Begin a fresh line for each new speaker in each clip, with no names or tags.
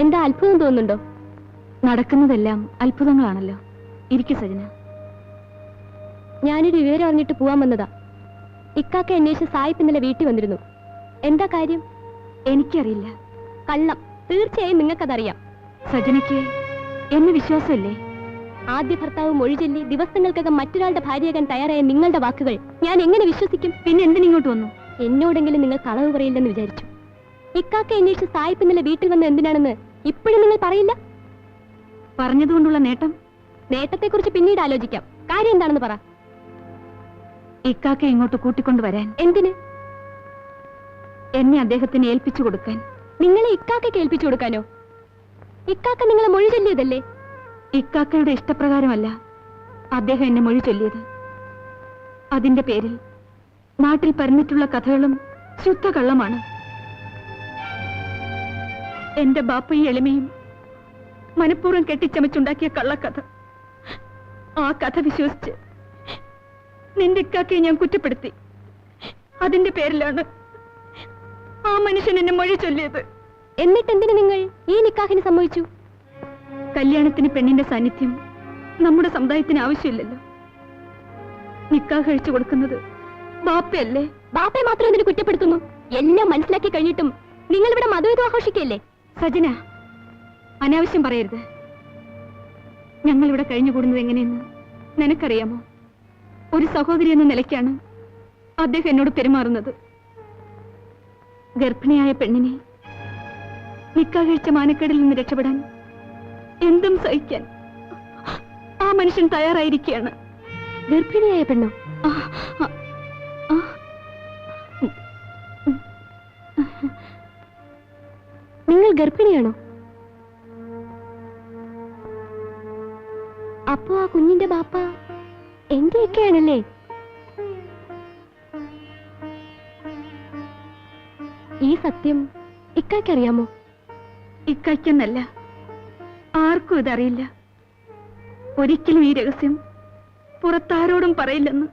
എന്താ അത്ഭുതം തോന്നുന്നുണ്ടോ?
നടക്കുന്നതെല്ലാം അത്ഭുതങ്ങളാണല്ലോ. ഇരിക്കു സജന.
ഞാനൊരു വിവരം അറിഞ്ഞിട്ട് പോവാൻ വന്നതാ. ഇക്കാക്ക അന്വേഷിച്ച് സായിപ്പ് ഇന്നലെ വീട്ടിൽ വന്നിരുന്നു. എന്താ കാര്യം?
എനിക്കറിയില്ല.
കള്ളം. തീർച്ചയായും നിങ്ങൾക്കതറിയാം.
സജനയ്ക്ക് എന്നെ വിശ്വാസമല്ലേ?
ആദ്യ ഭർത്താവ് മൊഴി ചൊല്ലി ദിവസങ്ങൾക്കകം മറ്റൊരാളുടെ ഭാര്യയാകാൻ തയ്യാറായ നിങ്ങളുടെ വാക്കുകൾ ഞാൻ എങ്ങനെ വിശ്വസിക്കും?
പിന്നെ എന്തിനിങ്ങോട്ട് വന്നു?
എന്നോടെങ്കിലും നിങ്ങൾ കളവ് പറയില്ലെന്ന് വിചാരിച്ചു. ഇക്കാക്ക അന്വേഷിച്ച് സായിപ്പ് ഇന്നലെ വീട്ടിൽ വന്ന് എന്തിനാണെന്ന് ഇപ്പോഴും നിങ്ങൾ പറയില്ല.
പറഞ്ഞതുകൊണ്ടുള്ള നേട്ടം?
നേട്ടത്തെക്കുറിച്ച് പിന്നീട് ആലോചിക്കാം. കാര്യം എന്താണെന്ന് പറ.
ഇക്കാക്ക ഇങ്ങോട്ട് കൂട്ടിക്കൊണ്ടുവരാൻ.
എന്തിന്?
എന്നെ അദ്ദേഹത്തിന് ഏൽപ്പിച്ചു കൊടുക്കാൻ.
നിങ്ങളെ ഇക്കാക്കയ്ക്ക് ഏൽപ്പിച്ചു കൊടുക്കാനോ? ഇക്കാക്ക നിങ്ങളെ മൊഴി ചൊല്ലിയതല്ലേ?
ഇക്കാക്കയുടെ ഇഷ്ടപ്രകാരമല്ല അദ്ദേഹം എന്നെ മൊഴി ചൊല്ലിയത്. അതിന്റെ പേരിൽ നാട്ടിൽ പരന്നിട്ടുള്ള കഥകളും ശുദ്ധ കള്ളമാണ്. എന്റെ ബാപ്പയും എളിമയും മനഃപൂർവ്വം കെട്ടിച്ചമച്ചുണ്ടാക്കിയ കള്ളക്കഥ. ആ കഥ വിശ്വസിച്ച് നിന്റെ ഇക്കാക്കയെ ഞാൻ കുറ്റപ്പെടുത്തി. അതിന്റെ പേരിലാണ് ആ മനുഷ്യൻ എന്നെ മൊഴി ചൊല്ലിയത്.
എന്നിട്ട് എന്തിനു നിങ്ങൾ ഈ നിക്കാഹിന് സമ്മതിച്ചു?
കല്യാണത്തിന് പെണ്ണിന്റെ സാന്നിധ്യം നമ്മുടെ സമുദായത്തിന് ആവശ്യമില്ലല്ലോ. നിക്കാഹ് കഴിച്ചു കൊടുക്കുന്നത് ബാപ്പയല്ലേ?
ബാപ്പയെ മാത്രം എന്തിനു കുറ്റപ്പെടുത്തുന്നു? എല്ലാം മനസ്സിലാക്കി കഴിഞ്ഞിട്ടും നിങ്ങൾ ഇവിടെ മധുവിധം ആഘോഷിക്കല്ലേ?
സജന, അനാവശ്യം പറയരുത്. ഞങ്ങളിവിടെ കഴിഞ്ഞുകൂടുന്നത് എങ്ങനെയെന്ന് നിനക്കറിയാമോ? ഒരു സഹോദരി എന്ന നിലയ്ക്കാണ് അദ്ദേഹം എന്നോട് പെരുമാറുന്നത്. ഗർഭിണിയായ പെണ്ണിനെ നിക്കാഹ് കഴിച്ച മാനക്കേടിൽ നിന്ന് രക്ഷപ്പെടാൻ എന്തും സഹിക്കാൻ ആ മനുഷ്യൻ തയ്യാറായിരിക്കുകയാണ്.
ഗർഭിണിയായ പെണ്ണോ? നിങ്ങൾ ഗർഭിണിയാണോ? അപ്പോ ആ കുഞ്ഞിന്റെ ബാപ്പ എന്റെയൊക്കെയാണല്ലേ? ഈ സത്യം ഇക്കാക്കറിയാമോ?
ഇക്കാക്കെന്നല്ല, ആർക്കും ഇതറിയില്ല. ഒരിക്കലും ഈ രഹസ്യം പുറത്താരോടും പറയില്ലെന്ന്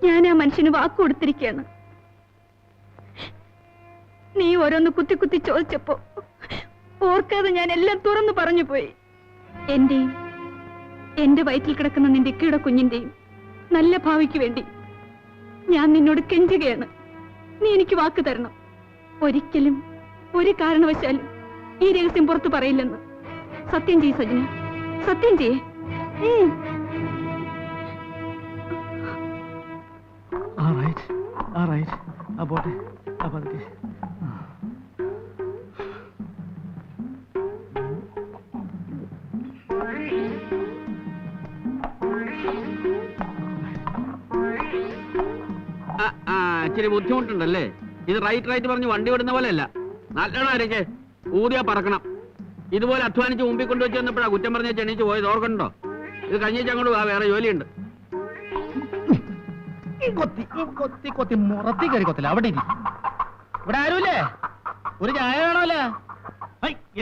ഞാൻ ആ മനുഷ്യന് വാക്കു കൊടുത്തിരിക്കുകയാണ്. നീ ഓരോന്ന് കുത്തി കുത്തി ചോദിച്ചപ്പോ ഓർക്കാതെ ഞാൻ എല്ലാം തുറന്നു പറഞ്ഞു പോയി. എന്റെയും എന്റെ വയറ്റിൽ കിടക്കുന്ന നിന്റെ ഇക്കയുടെ കുഞ്ഞിന്റെയും നല്ല ഭാവിക്ക് വേണ്ടി ഞാൻ നിന്നോട് കെഞ്ചുകയാണ്. നീ എനിക്ക് വാക്ക് തരണം. ഒരിക്കലും ഒരു കാരണവശാലും ഈ രഹസ്യം പുറത്തു പറയില്ലെന്ന് സത്യം ചെയ്യ് സജന, സത്യം ചെയ്യേ.
ഇച്ചിരി ബുദ്ധിമുട്ടുണ്ടല്ലേ? ഇത് റൈറ്റ് പറഞ്ഞ് വണ്ടി വിടുന്ന പോലെയല്ല. നല്ലോണം ആരൊക്കെ ഊതിയാ പറക്കണം. ഇതുപോലെ അധ്വാനിച്ച് മുമ്പിൽ കൊണ്ടുവച്ച് വന്നപ്പോഴാ കുറ്റം പറഞ്ഞ ചെണീച്ച് പോയത്, ഓർക്കണ്ടോ? ഇത് കഴിഞ്ഞേച്ച് അങ്ങോട്ട് വേറെ ജോലിയുണ്ട്.
അവിടെ ഇവിടെ ആരുമില്ലേ? ഒരു ചായ വേണമല്ലേ?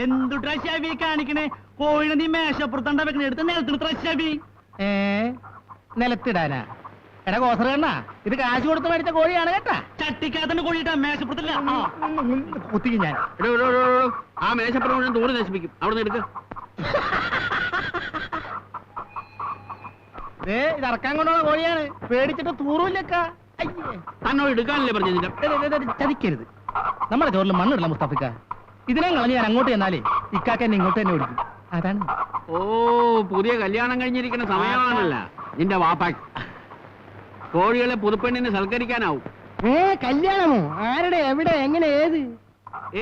എന്തുട്ടാ ഷാബി കാണിക്കണേ? കോഴിനെ നീ മേശപ്പുറത്തണ്ട വെക്കണ എടുത്ത് നിലത്തിടുത്ത ഷാബി. നിലത്തിടാനാ? എടാ കോസറണ്ണ, ഇത് കാശ് കൊടുത്ത് മേടിച്ച കോഴിയാണ് കേട്ടാ. ചട്ടിക്കകത്തന്നെ കോഴിട്ടാ, മേശപ്പുറത്തില്ല. കുത്തിക്കും ഞാൻ.
ആ മേശപ്പുറം മുഴുവൻ തൂറ് നശിപ്പിക്കും. അവിടെ നിന്ന് എടുക്ക.
ഇത് ഇറക്കാൻ കൊണ്ടുള്ള കോഴിയാണ്, പേടിച്ചിട്ട് തൂറൂല്ലക്ക.
തന്നോട് എടുക്കാനല്ലേ പറഞ്ഞു?
ചതിക്കരുത്. നമ്മുടെ ചോറിൽ മണ്ണിടല മുസ്തഫിക്ക. ഇതിനെ കളഞ്ഞ് ഞാൻ അങ്ങോട്ട് ചെന്നാലേ ഇക്കാക്ക എന്നെ ഇങ്ങോട്ട് തന്നെ ഓടിക്കും. അതാണ്.
ഓ, പുതിയ കല്യാണം കഴിഞ്ഞിരിക്കുന്ന സമയമാണല്ല നിന്റെ വാപ്പാക്ക്. കോഴികളെ പുതുപ്പെണ്ണിനെ സൽക്കരിക്കാനാവും.
കല്യാണമോ? ആരുടെ, എവിടെ, എങ്ങനെ,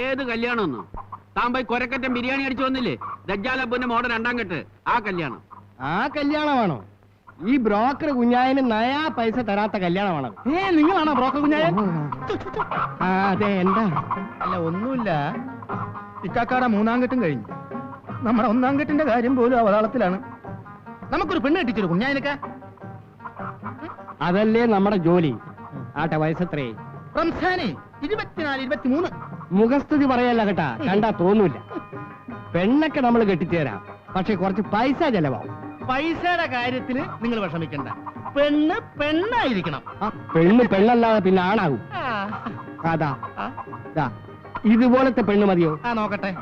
ഏത് കല്യാണമെന്നോ? താൻ പോയി കൊരക്കറ്റം ബിരിയാണി അടിച്ചു വന്നില്ലേ? ദജ്ജാലബുന്റെ മോടെ 2ാം കെട്ട്. ആ കല്യാണം.
ആ കല്യാണമാണോ? ഈ ബ്രോക്കർ കുഞ്ഞായന് നയാ പൈസ തരാത്ത കല്യാണമാണോ? നിങ്ങളാണോ ബ്രോക്കർ കുഞ്ഞായൻ? അതെ. എന്താ? അല്ല, ഒന്നുമില്ല. ഇക്കാക്കാടെ 3ാം കെട്ടും കഴിഞ്ഞു. നമ്മുടെ 1ാം കെട്ടിന്റെ കാര്യം പോലും അവതാളത്തിലാണ്. നമുക്കൊരു പെണ്ണ് കെട്ടിച്ചൊരു കുഞ്ഞായനൊക്കെ. അതല്ലേ നമ്മുടെ ജോലി. ആട്ടെ, വയസ്സത്രേ? റംസാനെ 24, 23. മുഖസ്തുതി പറയല്ല കേട്ടാ, കണ്ടാ തോന്നൂല. പെണ്ണൊക്കെ നമ്മൾ കെട്ടിച്ചേരാം, പക്ഷെ കുറച്ച് പൈസ ചെലവാവും. പൈസയുടെ കാര്യത്തിന് നിങ്ങൾ വിഷമിക്കണ്ട. പെണ്ണ് പെണ്ണായിരിക്കണം. പെണ്ണ് പെണ്ണല്ലാതെ പിന്നെ ആണാകും. അതാ ഇതുപോലത്തെ പെണ്ണ് മതിയോ? നോക്കട്ടെ.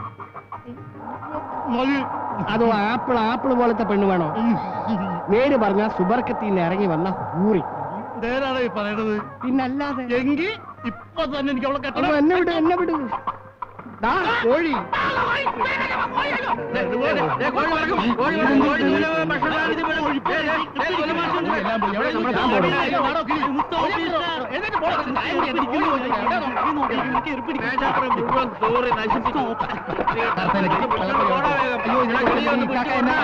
അതോ ആപ്പിൾ പോലത്തെ പെണ്ണ് വേണോ? നേര് പറഞ്ഞ സുബർക്കത്തിൽ ഇറങ്ങി വന്ന ഊറി.
നേരാണ് ഈ പറയണത്.
പിന്നല്ലാതെ
എങ്കിൽ ഇപ്പൊ തന്നെ എനിക്ക് അവളെ
അപ്പൊ എന്നെ വിട്. ദാ കോഴി.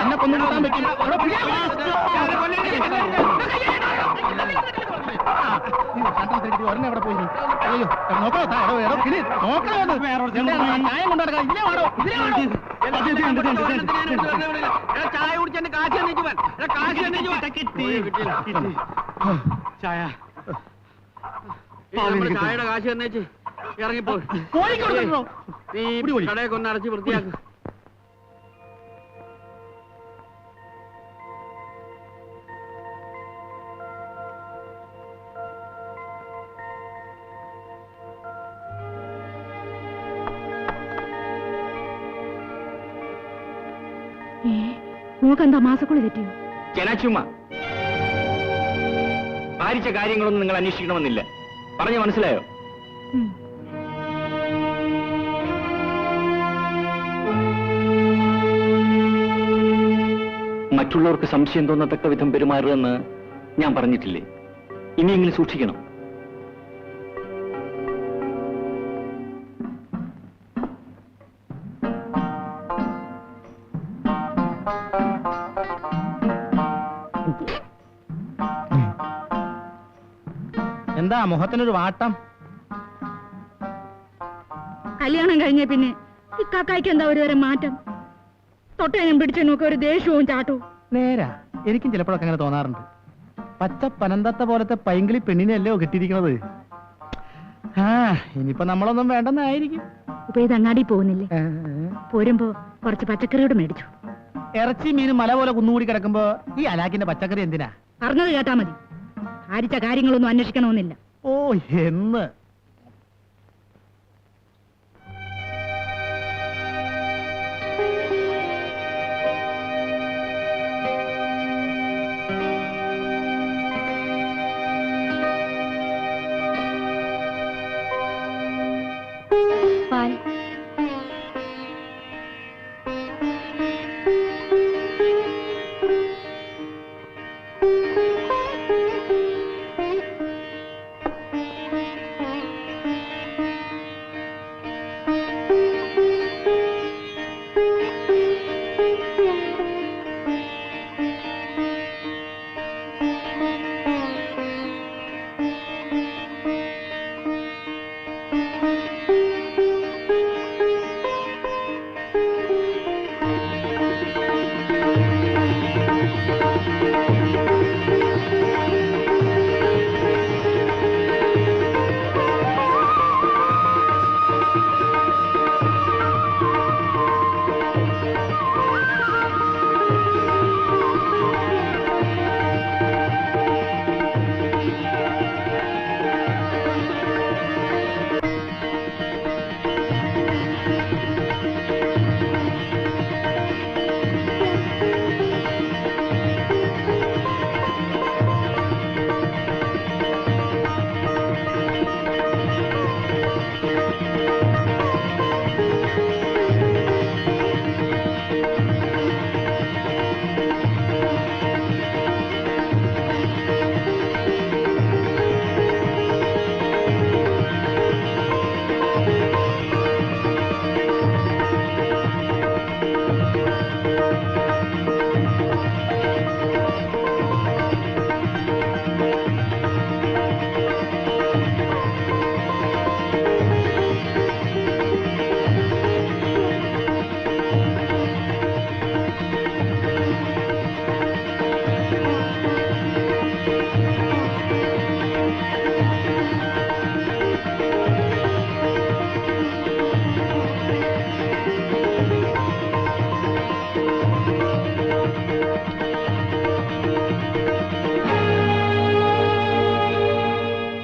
എന്നെ കൊണ്ടുപോകാൻ പറ്റില്ല. അവിടെ പോയി അയ്യോ
ചായ കുടിച്ചെന്റെ കാശ് ചായയുടെ കാശ് തന്നേച്ച് ഇറങ്ങിപ്പോ. നീ കടയൊക്കെ ഒന്ന് അടച്ച് വൃത്തിയാക്ക്.
നോക്കെന്താ മാസക്കുളി തെറ്റിയോ?
ജനാച്ചുമ്മ ഭാരിച്ച കാര്യങ്ങളൊന്നും നിങ്ങൾ അന്വേഷിക്കണമെന്നില്ല. പറഞ്ഞു മനസ്സിലായോ? മറ്റുള്ളവർക്ക് സംശയം തോന്നത്തക്ക വിധം പെരുമാറുമെന്ന് ഞാൻ പറഞ്ഞിട്ടില്ലേ? ഇനിയെങ്കിലും സൂക്ഷിക്കണം.
എന്താ മുഖത്തിനൊരു വാട്ടം?
കല്യാണം കഴിഞ്ഞ പിന്നെ ഈ കാക്കായ്ക്ക് എന്താ ഒരു തരം മാറ്റം? തൊട്ടേനും പിടിച്ചതിനൊക്കെ ഒരു ദേഷ്യവും ചാട്ടവും.
നേരാ, എനിക്കും ചിലപ്പോഴൊക്കെ അങ്ങനെ തോന്നാറുണ്ട്. പച്ച പനന്തത്ത പോലത്തെ പൈങ്കിളി പെണ്ണിനെയല്ലോ കിട്ടിയിരിക്കുന്നത്. ഇനിയിപ്പോ നമ്മളൊന്നും വേണ്ടെന്നായിരിക്കും.
ഇപ്പൊ ഇത് അങ്ങാടി പോകുന്നില്ലേ? പോരുമ്പോ കുറച്ച് പച്ചക്കറിയോട് മേടിച്ചു.
ഇറച്ചി മീനും മല പോലെ കുന്നുകൂടി കിടക്കുമ്പോ ഈ അലാക്കിന്റെ പച്ചക്കറി എന്തിനാ?
പറഞ്ഞത് കേട്ടാ മതി. ഭാരിച്ച കാര്യങ്ങളൊന്നും അന്വേഷിക്കണമെന്നില്ല.
ഓ എന്ന്
പാൽ.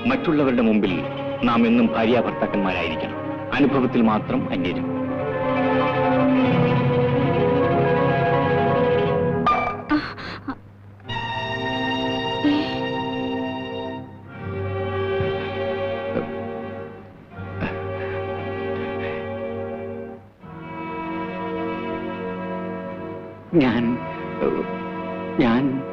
മറ്റുള്ളവരുടെ മുമ്പിൽ നാം എന്നും ഭാര്യാഭർത്താക്കന്മാരായിരിക്കണം. അനുഭവത്തിൽ മാത്രം അന്യരും. ഞാൻ ഞാൻ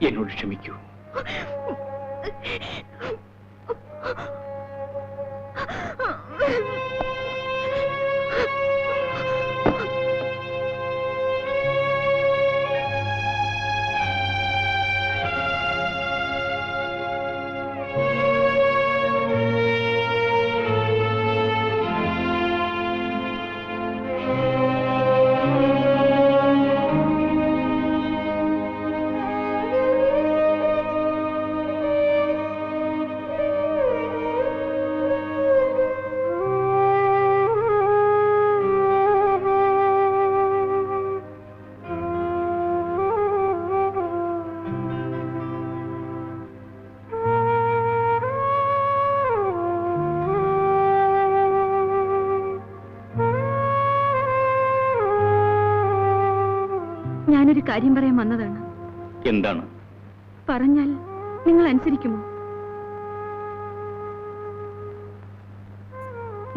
എന്നോട് ക്ഷമിക്കൂ.
ഞാനൊരു കാര്യം പറയാൻ വന്നതാണ്.
എന്താണ്?
പറഞ്ഞാൽ നിങ്ങൾ അനുസരിക്കുമോ?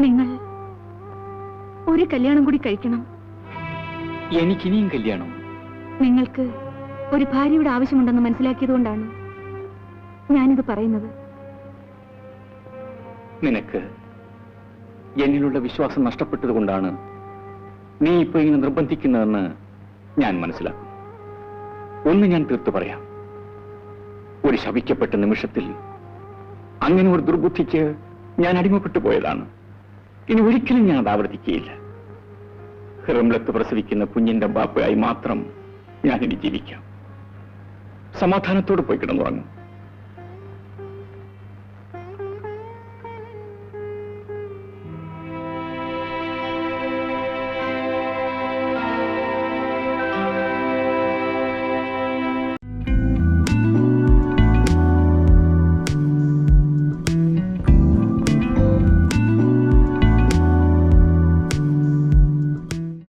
നിങ്ങൾ ഒരു കല്യാണം കൂടി കഴിക്കണം.
എനിക്കിനിയും കല്യാണം?
നിങ്ങൾക്ക് ഒരു ഭാര്യയുടെ ആവശ്യമുണ്ടെന്ന് മനസ്സിലാക്കിയതുകൊണ്ടാണ് ഞാനിത് പറയുന്നത്.
നിനക്ക് എന്നിലുള്ള വിശ്വാസം നഷ്ടപ്പെട്ടതുകൊണ്ടാണ് നീ ഇപ്പൊ ഇങ്ങനെ നിർബന്ധിക്കുന്നതെന്ന് ഞാൻ മനസ്സിലാക്കും. ഒന്ന് ഞാൻ തീർത്തു പറയാം. ഒരു ശപിക്കപ്പെട്ട നിമിഷത്തിൽ അങ്ങനെ ഒരു ദുർബുദ്ധിക്ക് ഞാൻ അടിമപ്പെട്ടു പോയതാണ്. ഇനി ഒരിക്കലും ഞാൻ അത് ആവർത്തിക്കുകയില്ല. റംലത്ത് പ്രസവിക്കുന്ന കുഞ്ഞിന്റെ ബാപ്പയായി മാത്രം ഞാനിനി ജീവിക്കാം. സമാധാനത്തോടെ പോയി കിടന്നുറങ്ങും.